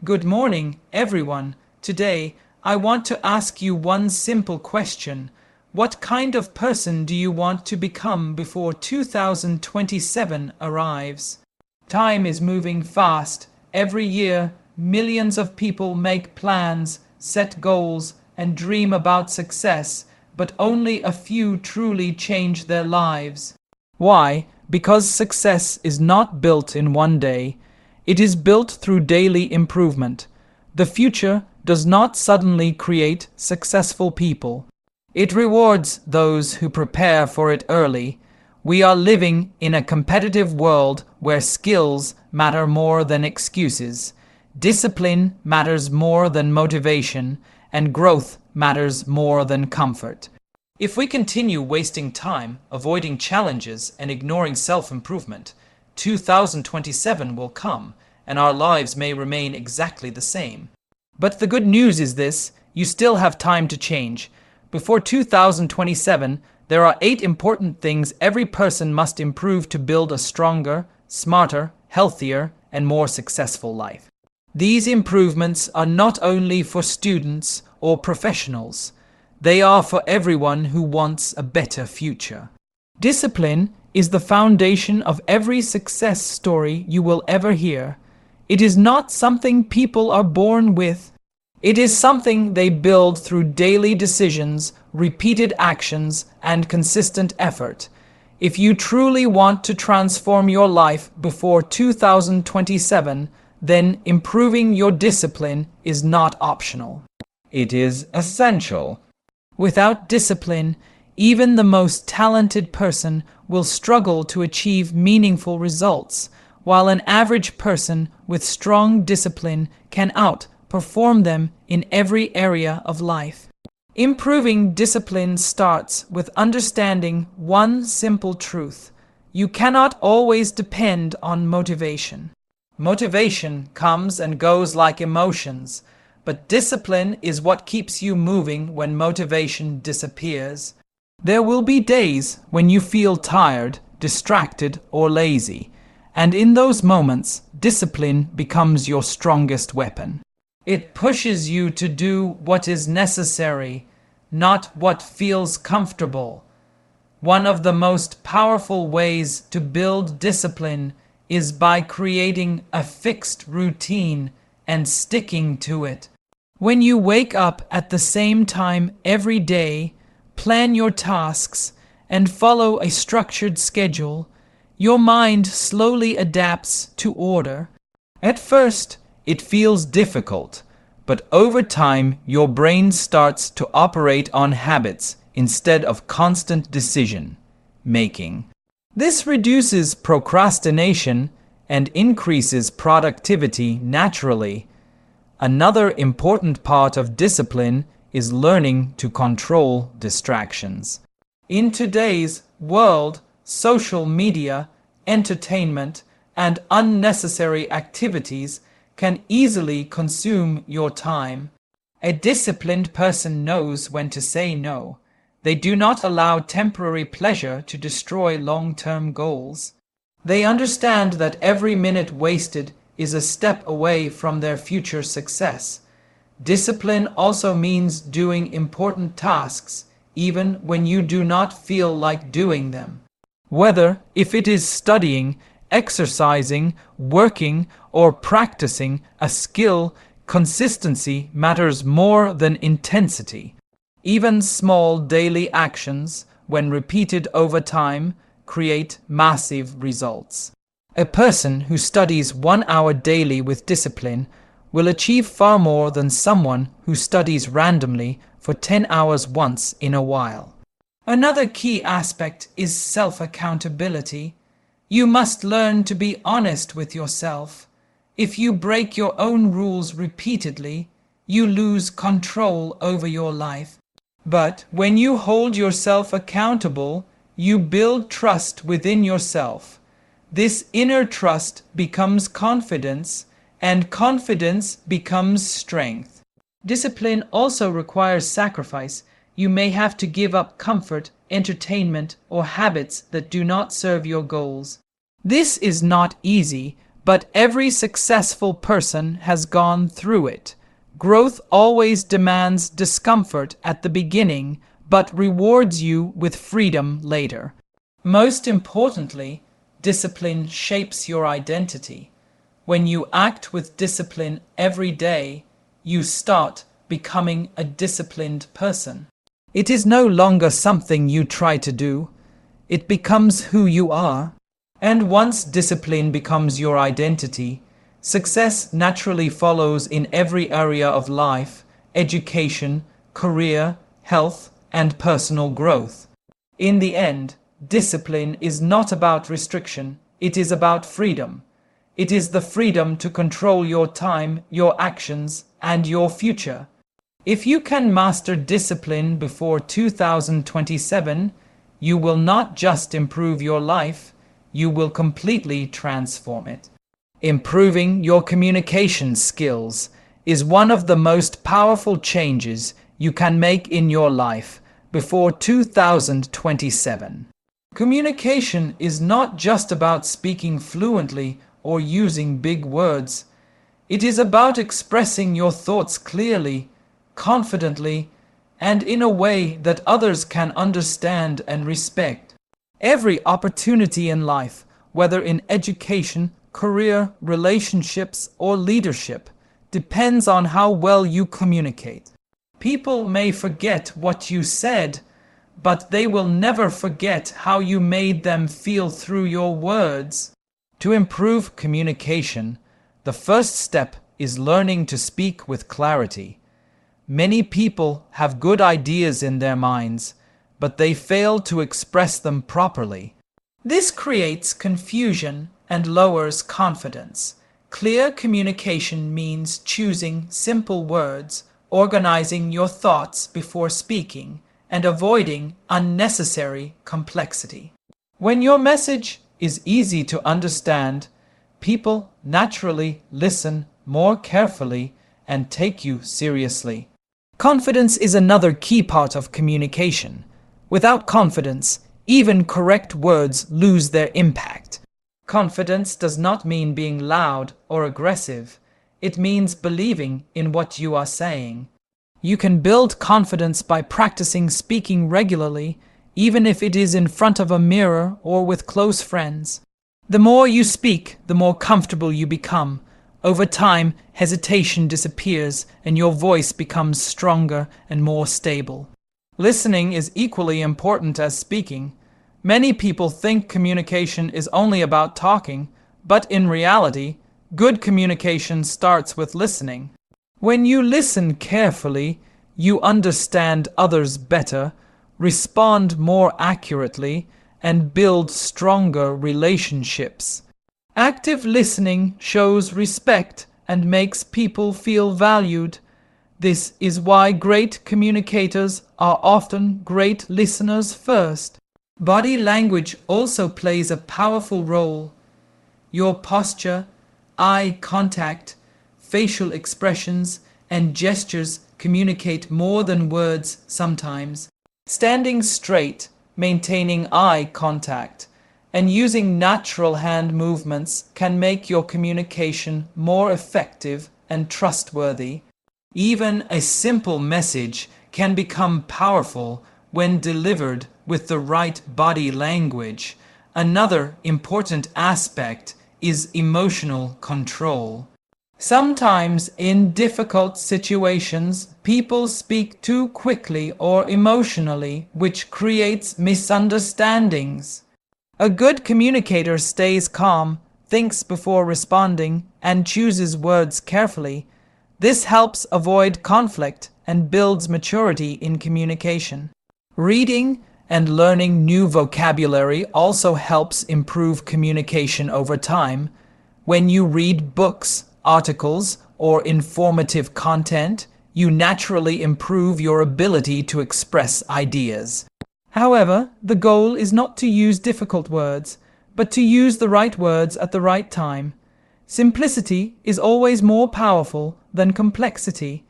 Good morning, everyone. Today, I want to ask you one simple question. What kind of person do you want to become before 2027 arrives? Time is moving fast. Every year, millions of people make plans, set goals, and dream about success, but only a few truly change their lives. Why? Because success is not built in one day. It is built through daily improvement. The future does not suddenly create successful people. It rewards those who prepare for it early. We are living in a competitive world where skills matter more than excuses. Discipline matters more than motivation, and growth matters more than comfort. If we continue wasting time, avoiding challenges, and ignoring self-improvement, 2027 will come, and our lives may remain exactly the same. But the good news is this: you still have time to change. Before 2027, there are 8 important things every person must improve to build a stronger, smarter, healthier, and more successful life. These improvements are not only for students or professionals. They are for everyone who wants a better future. Discipline is the foundation of every success story you will ever hear. It is not something people are born with. It is something they build through daily decisions, repeated actions, and consistent effort. If you truly want to transform your life before 2027, then improving your discipline is not optional. It is essential. Without discipline, even the most talented person will struggle to achieve meaningful results, while an average person with strong discipline can outperform them in every area of life. Improving discipline starts with understanding one simple truth: you cannot always depend on motivation. Motivation comes and goes like emotions, but discipline is what keeps you moving when motivation disappears. There will be days when you feel tired, distracted, or lazy, and in those moments, discipline becomes your strongest weapon. It pushes you to do what is necessary, not what feels comfortable. One of the most powerful ways to build discipline is by creating a fixed routine and sticking to it. When you wake up at the same time every day, plan your tasks, and follow a structured schedule, your mind slowly adapts to order. At first, it feels difficult, but over time, your brain starts to operate on habits instead of constant decision making. This reduces procrastination and increases productivity naturally. Another important part of discipline is learning to control distractions. In today's world, social media, entertainment, and unnecessary activities can easily consume your time. A disciplined person knows when to say no. They do not allow temporary pleasure to destroy long-term goals. They understand that every minute wasted is a step away from their future success. Discipline also means doing important tasks even when you do not feel like doing them. Whether if it is studying, exercising, working, or practicing a skill, consistency matters more than intensity. Even small daily actions, when repeated over time, create massive results. A person who studies 1 hour daily with discipline will achieve far more than someone who studies randomly for 10 hours once in a while. Another key aspect is self-accountability. You must learn to be honest with yourself. If you break your own rules repeatedly, you lose control over your life. But when you hold yourself accountable, you build trust within yourself. This inner trust becomes confidence, and confidence becomes strength. Discipline also requires sacrifice. You may have to give up comfort, entertainment, or habits that do not serve your goals. This is not easy, but every successful person has gone through it. Growth always demands discomfort at the beginning, but rewards you with freedom later. Most importantly, discipline shapes your identity. When you act with discipline every day, you start becoming a disciplined person. It is no longer something you try to do. It becomes who you are. And once discipline becomes your identity, success naturally follows in every area of life: education, career, health, and personal growth. In the end, discipline is not about restriction, it is about freedom. It is the freedom to control your time, your actions, and your future. If you can master discipline before 2027, you will not just improve your life, you will completely transform it. Improving your communication skills is one of the most powerful changes you can make in your life before 2027. Communication is not just about speaking fluently or using big words. It is about expressing your thoughts clearly, confidently, and in a way that others can understand and respect. Every opportunity in life, whether in education, career, relationships, or leadership, depends on how well you communicate. People may forget what you said, but they will never forget how you made them feel through your words. To improve communication, the first step is learning to speak with clarity. Many people have good ideas in their minds, but they fail to express them properly. This creates confusion and lowers confidence. Clear communication means choosing simple words, organizing your thoughts before speaking, and avoiding unnecessary complexity. When your message is easy to understand, people naturally listen more carefully and take you seriously. Confidence is another key part of communication. Without confidence, even correct words lose their impact. Confidence does not mean being loud or aggressive. It means believing in what you are saying. You can build confidence by practicing speaking regularly, even if it is in front of a mirror or with close friends. The more you speak, the more comfortable you become. Over time, hesitation disappears and your voice becomes stronger and more stable. Listening is equally important as speaking. Many people think communication is only about talking, but in reality, good communication starts with listening. When you listen carefully, you understand others better, respond more accurately, and build stronger relationships. Active listening shows respect and makes people feel valued. This is why great communicators are often great listeners first. Body language also plays a powerful role. Your posture, eye contact, facial expressions, and gestures communicate more than words sometimes. Standing straight, maintaining eye contact, and using natural hand movements can make your communication more effective and trustworthy. Even a simple message can become powerful when delivered with the right body language. Another important aspect is emotional control. Sometimes in difficult situations, people speak too quickly or emotionally, which creates misunderstandings. A good communicator stays calm, thinks before responding, and chooses words carefully. This helps avoid conflict and builds maturity in communication. Reading and learning new vocabulary also helps improve communication over time. When you read books, articles, or informative content, you naturally improve your ability to express ideas. However, the goal is not to use difficult words, but to use the right words at the right time. Simplicity is always more powerful than complexity.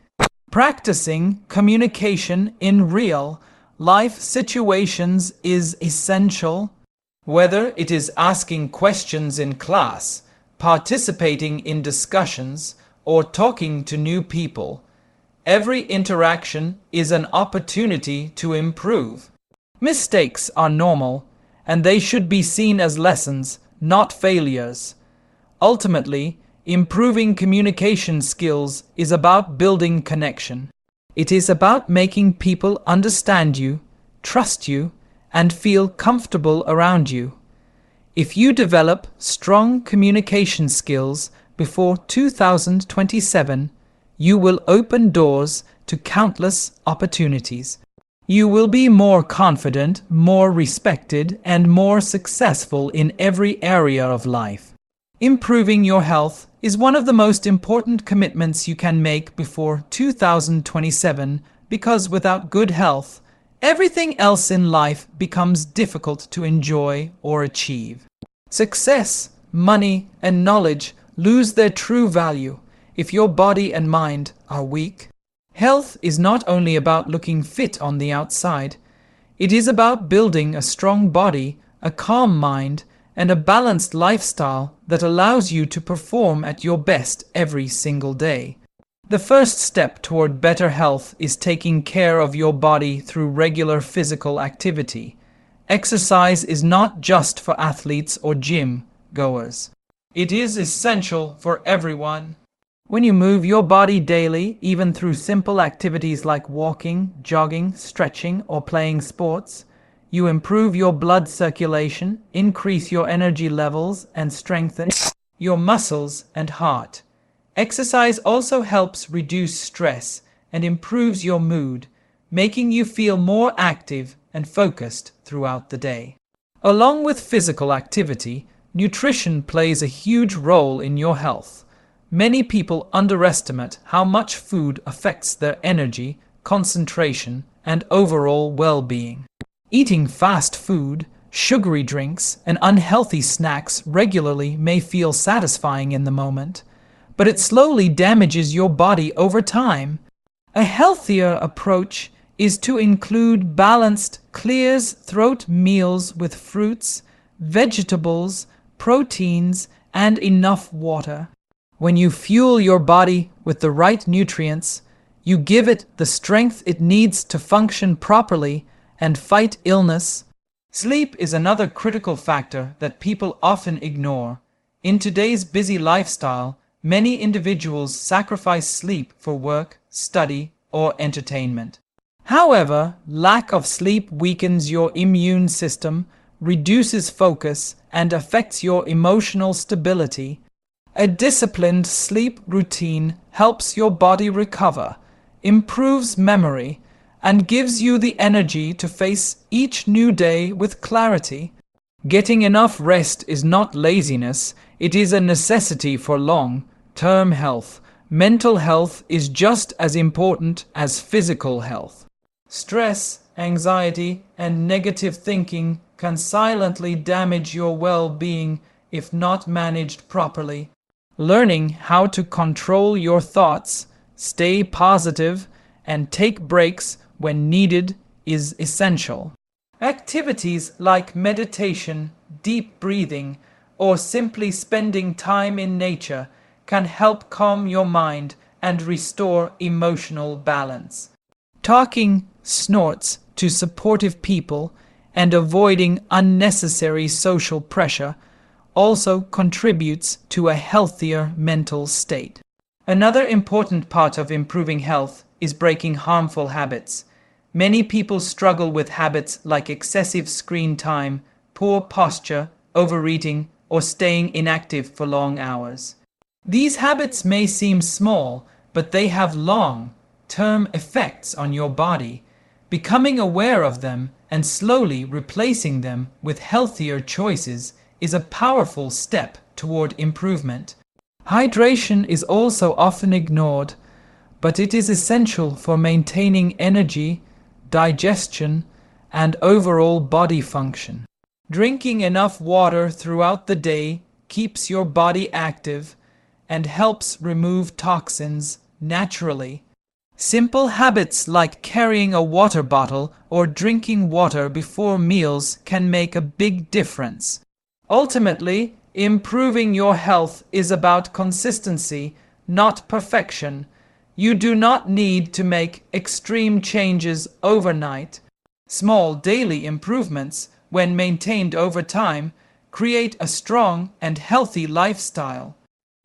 Practicing communication in real life situations is essential. Whether it is asking questions in class, participating in discussions, or talking to new people. Every interaction is an opportunity to improve. Mistakes are normal, and they should be seen as lessons, not failures. Ultimately, improving communication skills is about building connection. It is about making people understand you, trust you, and feel comfortable around you. If you develop strong communication skills before 2027, you will open doors to countless opportunities. You will be more confident, more respected, and more successful in every area of life. Improving your health is one of the most important commitments you can make before 2027 because without good health, everything else in life becomes difficult to enjoy or achieve. Success, money, and knowledge lose their true value if your body and mind are weak. Health is not only about looking fit on the outside, it is about building a strong body, a calm mind, and a balanced lifestyle that allows you to perform at your best every single day. The first step toward better health is taking care of your body through regular physical activity. Exercise is not just for athletes or gym goers. It is essential for everyone. When you move your body daily, even through simple activities like walking, jogging, stretching, or playing sports, you improve your blood circulation, increase your energy levels, and strengthen your muscles and heart. Exercise also helps reduce stress and improves your mood, making you feel more active and focused throughout the day. Along with physical activity, nutrition plays a huge role in your health. Many people underestimate how much food affects their energy, concentration, and overall well-being. Eating fast food, sugary drinks, and unhealthy snacks regularly may feel satisfying in the moment, but it slowly damages your body over time. A healthier approach is to include balanced, clear-throat meals with fruits, vegetables, proteins, and enough water. When you fuel your body with the right nutrients, you give it the strength it needs to function properly and fight illness. Sleep is another critical factor that people often ignore. In today's busy lifestyle, many individuals sacrifice sleep for work, study, or entertainment. However, lack of sleep weakens your immune system, reduces focus, and affects your emotional stability. A disciplined sleep routine helps your body recover, improves memory, and gives you the energy to face each new day with clarity. Getting enough rest is not laziness, it is a necessity for long-term health. Mental health is just as important as physical health. Stress, anxiety, and negative thinking can silently damage your well-being if not managed properly. Learning how to control your thoughts, stay positive, and take breaks when needed is essential. Activities like meditation, deep breathing, or simply spending time in nature can help calm your mind and restore emotional balance. Talking snorts to supportive people and avoiding unnecessary social pressure also contributes to a healthier mental state. Another important part of improving health is breaking harmful habits. Many people struggle with habits like excessive screen time, poor posture, overeating, or staying inactive for long hours. These habits may seem small, but they have long-term effects on your body. Becoming aware of them and slowly replacing them with healthier choices is a powerful step toward improvement. Hydration is also often ignored, but it is essential for maintaining energy, digestion, and overall body function. Drinking enough water throughout the day keeps your body active and helps remove toxins naturally. Simple habits like carrying a water bottle or drinking water before meals can make a big difference. Ultimately, Improving your health is about consistency, not perfection. You do not need to make extreme changes overnight. Small daily improvements, when maintained over time, create a strong and healthy lifestyle.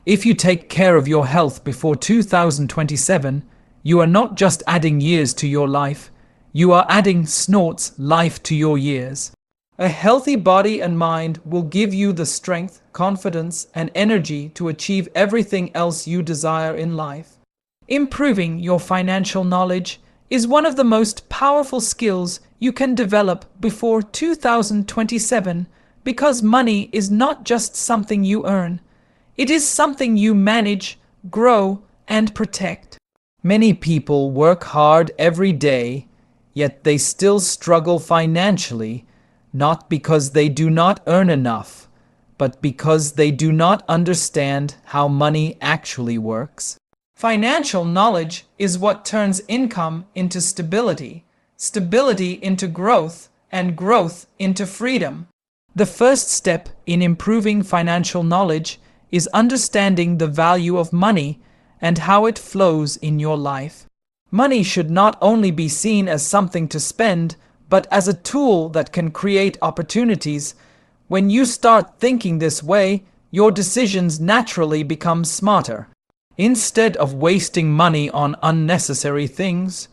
If you take care of your health before 2027, you are not just adding years to your life, you are adding snorts life to your years. A healthy body and mind will give you the strength, confidence, and energy to achieve everything else you desire in life. Improving your financial knowledge is one of the most powerful skills you can develop before 2027 because money is not just something you earn. It is something you manage, grow, and protect. Many people work hard every day, yet they still struggle financially, not because they do not earn enough, but because they do not understand how money actually works. Financial knowledge is what turns income into stability, stability into growth, and growth into freedom. The first step in improving financial knowledge is understanding the value of money and how it flows in your life. Money should not only be seen as something to spend, but as a tool that can create opportunities. When you start thinking this way, your decisions naturally become smarter. Instead of wasting money on unnecessary things,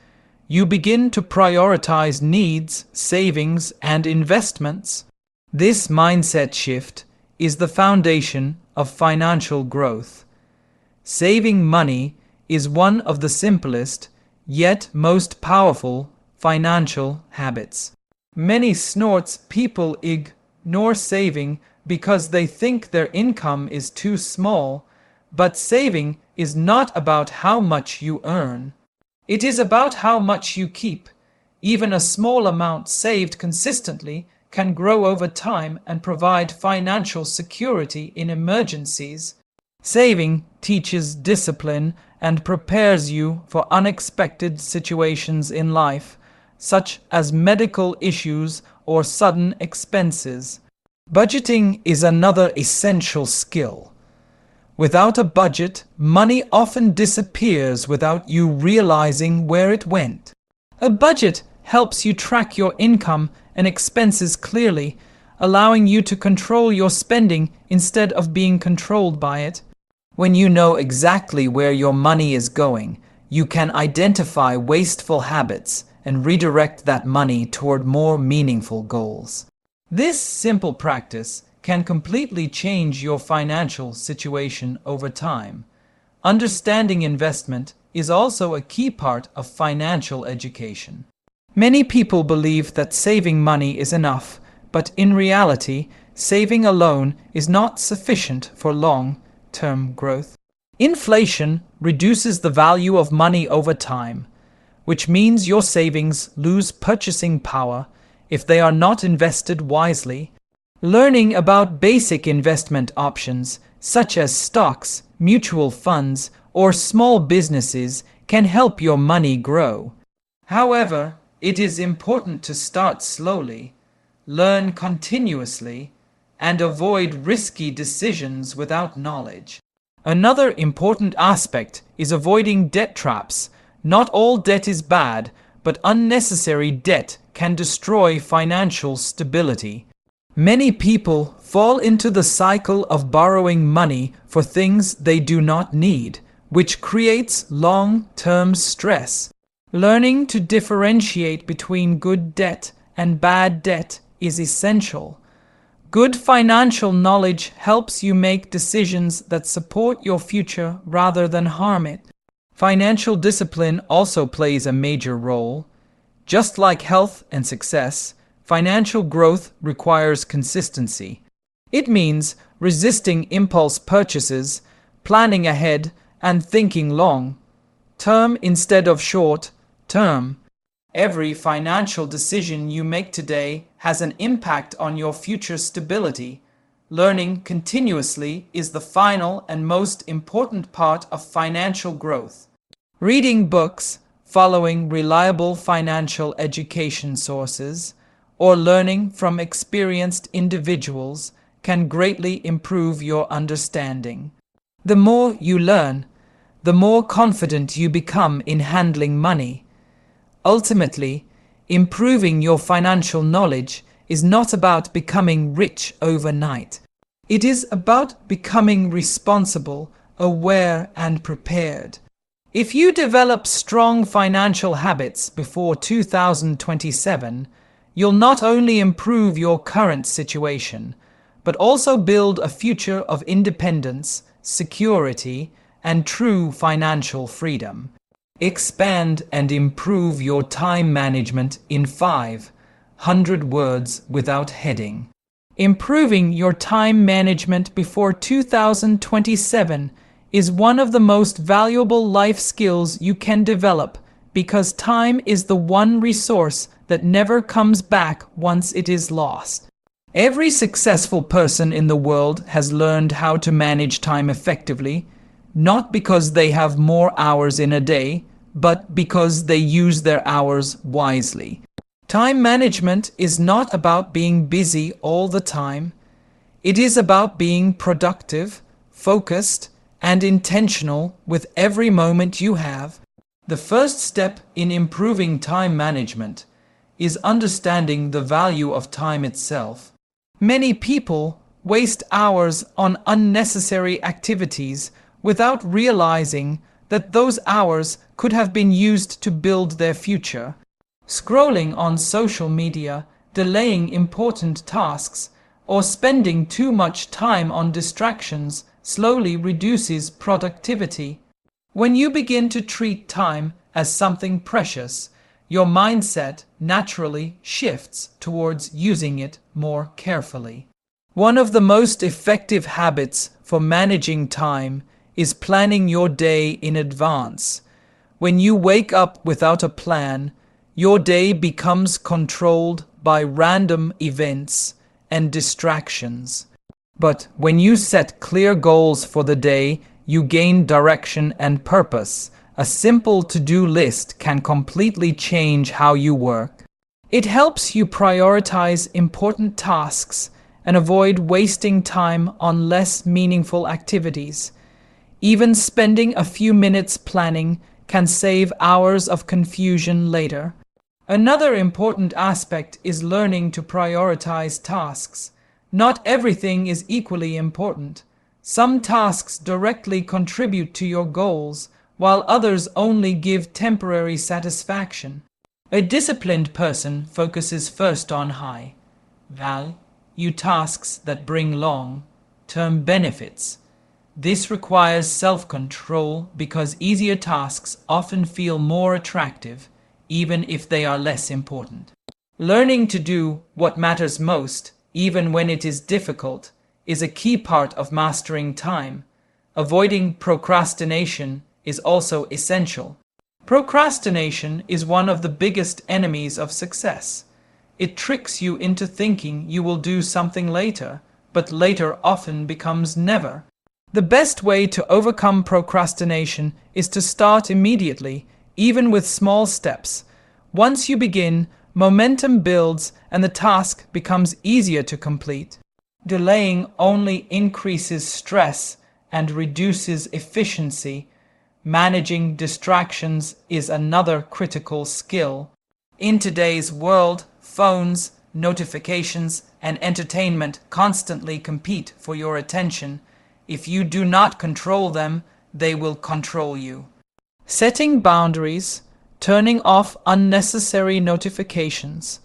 you begin to prioritize needs, savings, and investments. This mindset shift is the foundation of financial growth. Saving money is one of the simplest, yet most powerful financial habits. Many snorts people ignore saving because they think their income is too small, but saving is not about how much you earn. It is about how much you keep. Even a small amount saved consistently can grow over time and provide financial security in emergencies. Saving teaches discipline and prepares you for unexpected situations in life, such as medical issues or sudden expenses. Budgeting is another essential skill. Without a budget, money often disappears without you realizing where it went. A budget helps you track your income and expenses clearly, allowing you to control your spending instead of being controlled by it. When you know exactly where your money is going, you can identify wasteful habits and redirect that money toward more meaningful goals. This simple practice can completely change your financial situation over time. Understanding investment is also a key part of financial education. Many people believe that saving money is enough, but in reality, saving alone is not sufficient for long-term growth. Inflation reduces the value of money over time, which means your savings lose purchasing power if they are not invested wisely. Learning about basic investment options, such as stocks, mutual funds, or small businesses, can help your money grow. However, it is important to start slowly, learn continuously, and avoid risky decisions without knowledge. Another important aspect is avoiding debt traps. Not all debt is bad, but unnecessary debt can destroy financial stability. Many people fall into the cycle of borrowing money for things they do not need, which creates long-term stress. Learning to differentiate between good debt and bad debt is essential. Good financial knowledge helps you make decisions that support your future rather than harm it. Financial discipline also plays a major role. Just like health and success, financial growth requires consistency. It means resisting impulse purchases, planning ahead, and thinking long-term instead of short-term. Every financial decision you make today has an impact on your future stability. Learning continuously is the final and most important part of financial growth. Reading books, following reliable financial education sources, or learning from experienced individuals can greatly improve your understanding. The more you learn, the more confident you become in handling money. Ultimately, improving your financial knowledge is not about becoming rich overnight. It is about becoming responsible, aware, and prepared. If you develop strong financial habits before 2027, you'll not only improve your current situation, but also build a future of independence, security, and true financial freedom. Expand and improve your time management in 500 words without heading. Improving your time management before 2027 is one of the most valuable life skills you can develop because time is the one resource that never comes back once it is lost. Every successful person in the world has learned how to manage time effectively, not because they have more hours in a day, but because they use their hours wisely. Time management is not about being busy all the time. It is about being productive, focused, and intentional with every moment you have. The first step in improving time management is understanding the value of time itself. Many people waste hours on unnecessary activities without realizing that those hours could have been used to build their future. Scrolling on social media, delaying important tasks, or spending too much time on distractions slowly reduces productivity. When you begin to treat time as something precious, your mindset naturally shifts towards using it more carefully. One of the most effective habits for managing time is planning your day in advance. When you wake up without a plan, your day becomes controlled by random events and distractions. But when you set clear goals for the day, you gain direction and purpose. A simple to-do list can completely change how you work. It helps you prioritize important tasks and avoid wasting time on less meaningful activities. Even spending a few minutes planning can save hours of confusion later. Another important aspect is learning to prioritize tasks. Not everything is equally important. Some tasks directly contribute to your goals, while others only give temporary satisfaction. A disciplined person focuses first on high-value tasks that bring long-term benefits. This requires self-control because easier tasks often feel more attractive, even if they are less important. Learning to do what matters most, even when it is difficult, is a key part of mastering time. Avoiding procrastination is also essential. Procrastination is one of the biggest enemies of success. It tricks you into thinking you will do something later, but later often becomes never. The best way to overcome procrastination is to start immediately, even with small steps. Once you begin, momentum builds and the task becomes easier to complete. Delaying only increases stress and reduces efficiency. Managing distractions is another critical skill. In today's world, phones, notifications, and entertainment constantly compete for your attention. If you do not control them, they will control you. Setting boundaries, turning off unnecessary notifications,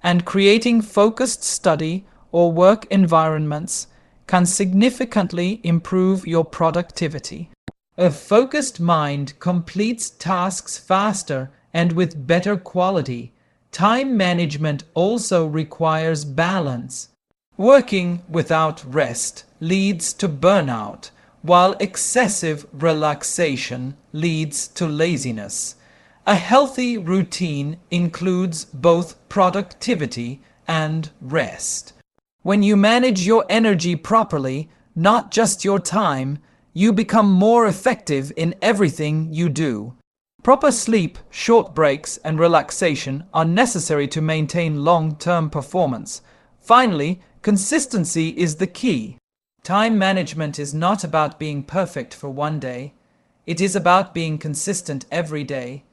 and creating focused study or work environments can significantly improve your productivity. A focused mind completes tasks faster and with better quality. Time management also requires balance. Working without rest leads to burnout, while excessive relaxation leads to laziness. A healthy routine includes both productivity and rest. When you manage your energy properly, not just your time, you become more effective in everything you do. Proper sleep, short breaks, and relaxation are necessary to maintain long-term performance. Finally, Consistency is the key. Time management is not about being perfect for one day. It is about being consistent every day.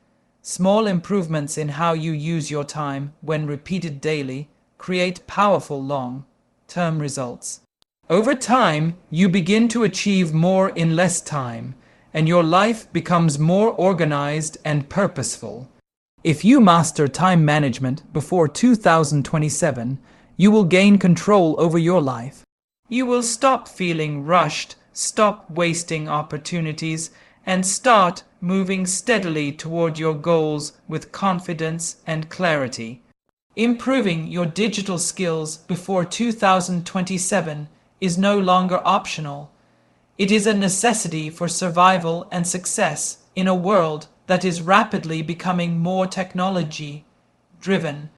Small improvements in how you use your time, when repeated daily, create powerful long-term results. Over time, you begin to achieve more in less time, and your life becomes more organized and purposeful. If you master time management before 2027, you will gain control over your life. You will stop feeling rushed, stop wasting opportunities, and start moving steadily toward your goals with confidence and clarity. Improving your digital skills before 2027 is no longer optional. It is a necessity for survival and success in a world that is rapidly becoming more technology-driven.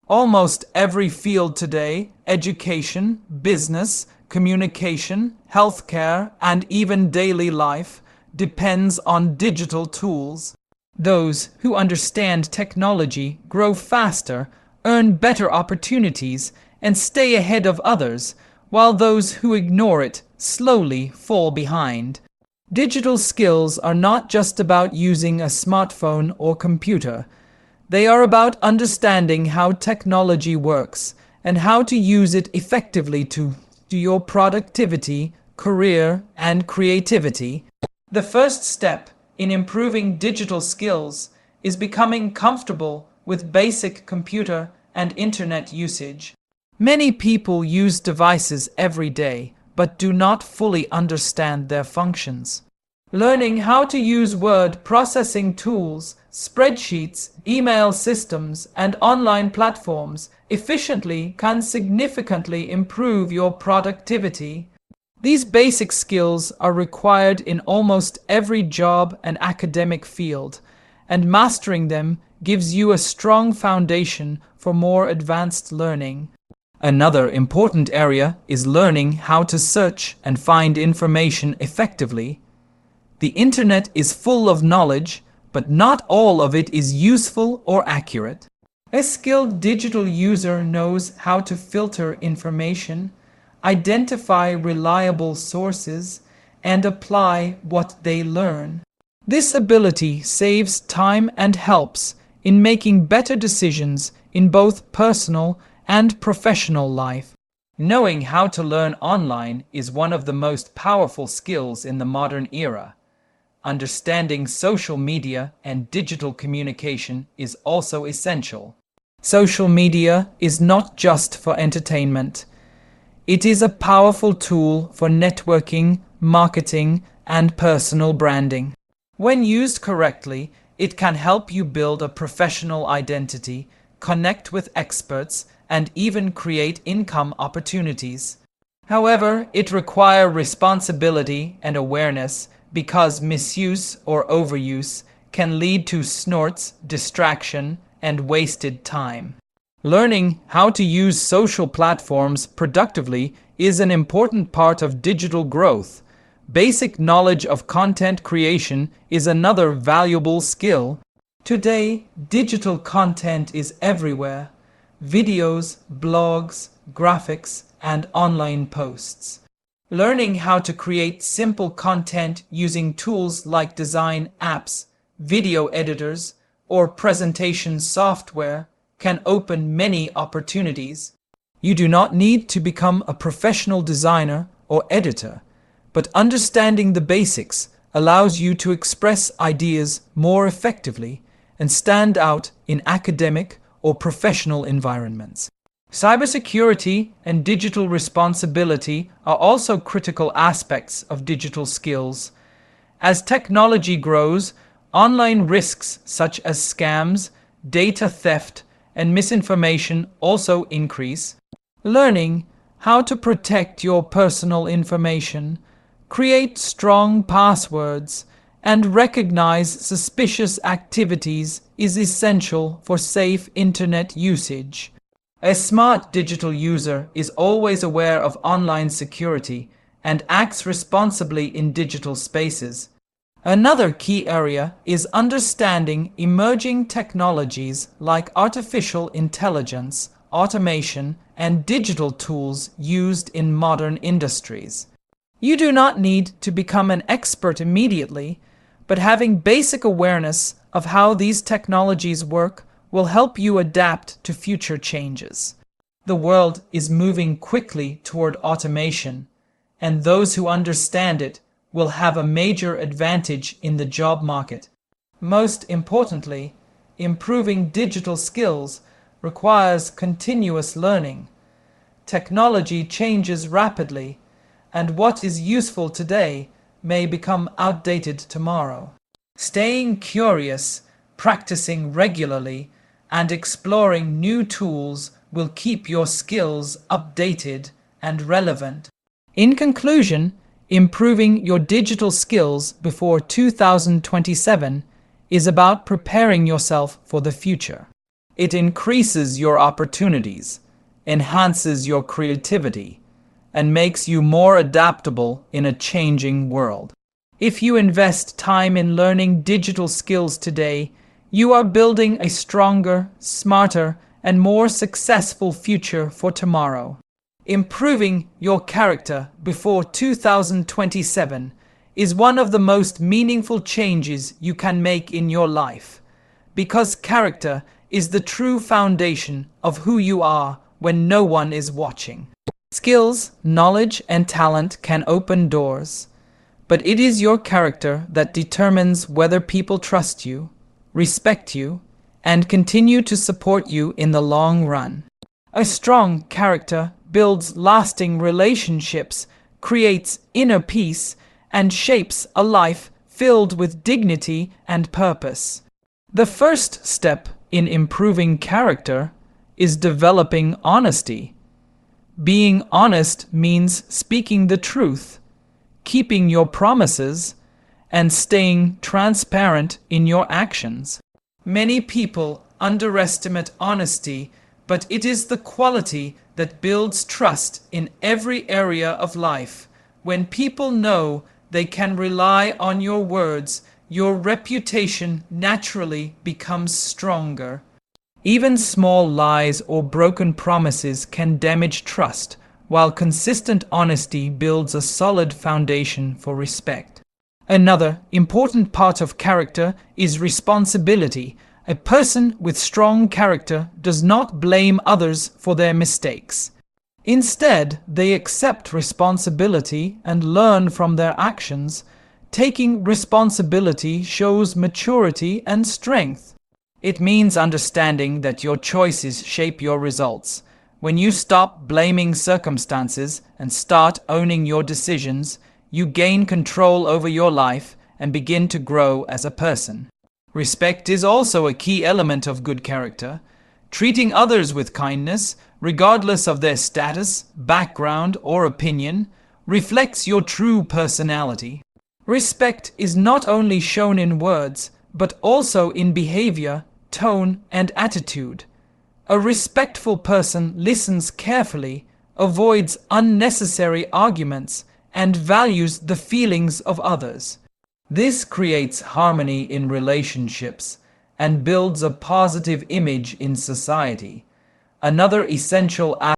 Almost every field today, education, business, communication, healthcare, and even daily life, depends on digital tools. Those who understand technology grow faster, earn better opportunities, and stay ahead of others, while those who ignore it slowly fall behind. Digital skills are not just about using a smartphone or computer. They are about understanding how technology works and how to use it effectively to your productivity, career, and creativity. The first step in improving digital skills is becoming comfortable with basic computer and internet usage. Many people use devices every day, but do not fully understand their functions. Learning how to use word processing tools, spreadsheets, email systems, and online platforms efficiently can significantly improve your productivity. These basic skills are required in almost every job and academic field, and mastering them gives you a strong foundation for more advanced learning. Another important area is learning how to search and find information effectively. The internet is full of knowledge, but not all of it is useful or accurate. A skilled digital user knows how to filter information, identify reliable sources, and apply what they learn. This ability saves time and helps in making better decisions in both personal and professional life. Knowing how to learn online is one of the most powerful skills in the modern era. Understanding social media and digital communication is also essential. Social media is not just for entertainment. It is a powerful tool for networking, marketing, and personal branding. When used correctly, it can help you build a professional identity, connect with experts, and even create income opportunities. However, it requires responsibility and awareness because misuse or overuse can lead to snorts, distraction, and wasted time. Learning how to use social platforms productively is an important part of digital growth. Basic knowledge of content creation is another valuable skill. Today, digital content is everywhere. Videos, blogs, graphics, and online posts. Learning how to create simple content using tools like design apps, video editors, or presentation software can open many opportunities. You do not need to become a professional designer or editor, but understanding the basics allows you to express ideas more effectively and stand out in academic or professional environments. Cybersecurity and digital responsibility are also critical aspects of digital skills. As technology grows, online risks such as scams, data theft, and misinformation also increase. Learning how to protect your personal information, create strong passwords, and recognize suspicious activities is essential for safe internet usage. A smart digital user is always aware of online security and acts responsibly in digital spaces. Another key area is understanding emerging technologies like artificial intelligence, automation, and digital tools used in modern industries. You do not need to become an expert immediately, but having basic awareness of how these technologies work will help you adapt to future changes. The world is moving quickly toward automation, and those who understand it will have a major advantage in the job market. Most importantly, improving digital skills requires continuous learning. Technology changes rapidly, and what is useful today may become outdated tomorrow. Staying curious, practicing regularly, and exploring new tools will keep your skills updated and relevant. In conclusion, improving your digital skills before 2027 is about preparing yourself for the future. It increases your opportunities, enhances your creativity, and makes you more adaptable in a changing world. If you invest time in learning digital skills today, you are building a stronger, smarter, and more successful future for tomorrow. Improving your character before 2027 is one of the most meaningful changes you can make in your life, because character is the true foundation of who you are when no one is watching. Skills, knowledge, and talent can open doors, but it is your character that determines whether people trust you, respect you, and continue to support you in the long run. A strong character builds lasting relationships, creates inner peace, and shapes a life filled with dignity and purpose. The first step in improving character is developing honesty. Being honest means speaking the truth, keeping your promises, and staying transparent in your actions. Many people underestimate honesty, but it is the quality that builds trust in every area of life. When people know they can rely on your words, your reputation naturally becomes stronger. Even small lies or broken promises can damage trust, while consistent honesty builds a solid foundation for respect. Another important part of character is responsibility. A person with strong character does not blame others for their mistakes. Instead, they accept responsibility and learn from their actions. Taking responsibility shows maturity and strength. It means understanding that your choices shape your results. When you stop blaming circumstances and start owning your decisions, you gain control over your life and begin to grow as a person. Respect is also a key element of good character. Treating others with kindness, regardless of their status, background, or opinion, reflects your true personality. Respect is not only shown in words, but also in behavior, tone, and attitude. A respectful person listens carefully, avoids unnecessary arguments, and values the feelings of others. This creates harmony in relationships and builds a positive image in society. Another essential aspect